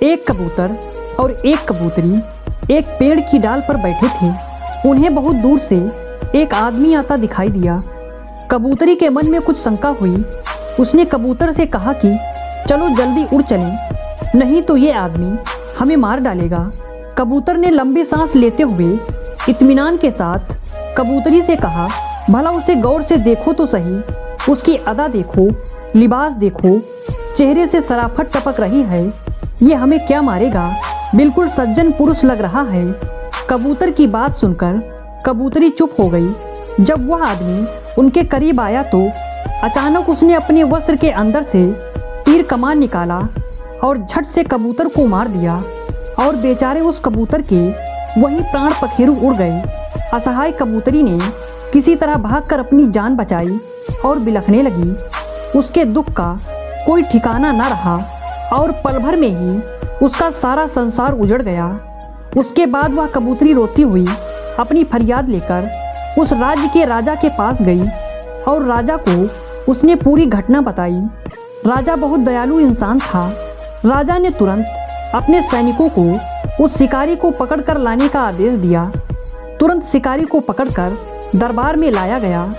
एक कबूतर और एक कबूतरी एक पेड़ की डाल पर बैठे थे। उन्हें बहुत दूर से एक आदमी आता दिखाई दिया। कबूतरी के मन में कुछ शंका हुई। उसने कबूतर से कहा कि चलो जल्दी उड़ चलें, नहीं तो ये आदमी हमें मार डालेगा। कबूतर ने लंबी सांस लेते हुए इत्मीनान के साथ कबूतरी से कहा, भला उसे गौर से देखो तो सही, उसकी अदा देखो, लिबास देखो, चेहरे से शराफत टपक रही है। ये हमें क्या मारेगा, बिल्कुल सज्जन पुरुष लग रहा है। कबूतर की बात सुनकर कबूतरी चुप हो गई। जब वह आदमी उनके करीब आया तो अचानक उसने अपने वस्त्र के अंदर से तीर कमान निकाला और झट से कबूतर को मार दिया और बेचारे उस कबूतर के वहीं प्राण पखेरु उड़ गए। असहाय कबूतरी ने किसी तरह भागकर अपनी जान बचाई और बिलखने लगी। उसके दुख का कोई ठिकाना न रहा और पल भर में ही उसका सारा संसार उजड़ गया। उसके बाद वह कबूतरी रोती हुई अपनी फरियाद लेकर उस राज्य के राजा के पास गई और राजा को उसने पूरी घटना बताई। राजा बहुत दयालु इंसान था। राजा ने तुरंत अपने सैनिकों को उस शिकारी को पकड़कर लाने का आदेश दिया। तुरंत शिकारी को पकड़कर दरबार में लाया गया।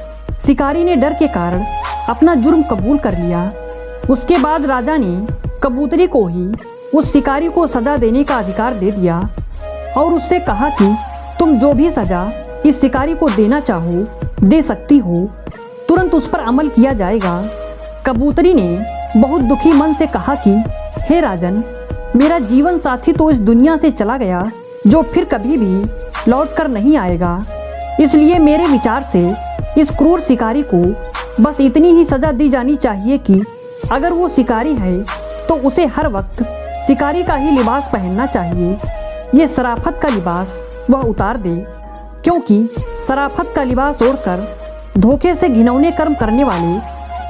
शिकारी ने डर के कारण अपना जुर्म कबूल कर लिया। उसके बाद राजा ने कबूतरी को ही उस शिकारी को सज़ा देने का अधिकार दे दिया और उससे कहा कि तुम जो भी सज़ा इस शिकारी को देना चाहो दे सकती हो, तुरंत उस पर अमल किया जाएगा। कबूतरी ने बहुत दुखी मन से कहा कि हे राजन, मेरा जीवन साथी तो इस दुनिया से चला गया जो फिर कभी भी लौट कर नहीं आएगा। इसलिए मेरे विचार से इस क्रूर शिकारी को बस इतनी ही सज़ा दी जानी चाहिए कि अगर वो शिकारी है तो उसे हर वक्त शिकारी का ही लिबास पहनना चाहिए। ये शराफत का लिबास वह उतार दे, क्योंकि शराफत का लिबास ओढ़कर धोखे से घिनौने कर्म करने वाले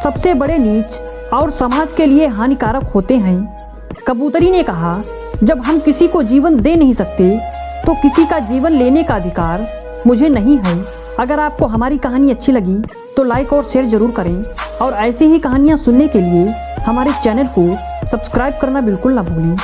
सबसे बड़े नीच और समाज के लिए हानिकारक होते हैं। कबूतरी ने कहा, जब हम किसी को जीवन दे नहीं सकते तो किसी का जीवन लेने का अधिकार मुझे नहीं है। अगर आपको हमारी कहानी अच्छी लगी तो लाइक और शेयर ज़रूर करें और ऐसी ही कहानियाँ सुनने के लिए हमारे चैनल को सब्सक्राइब करना बिल्कुल ना भूलें।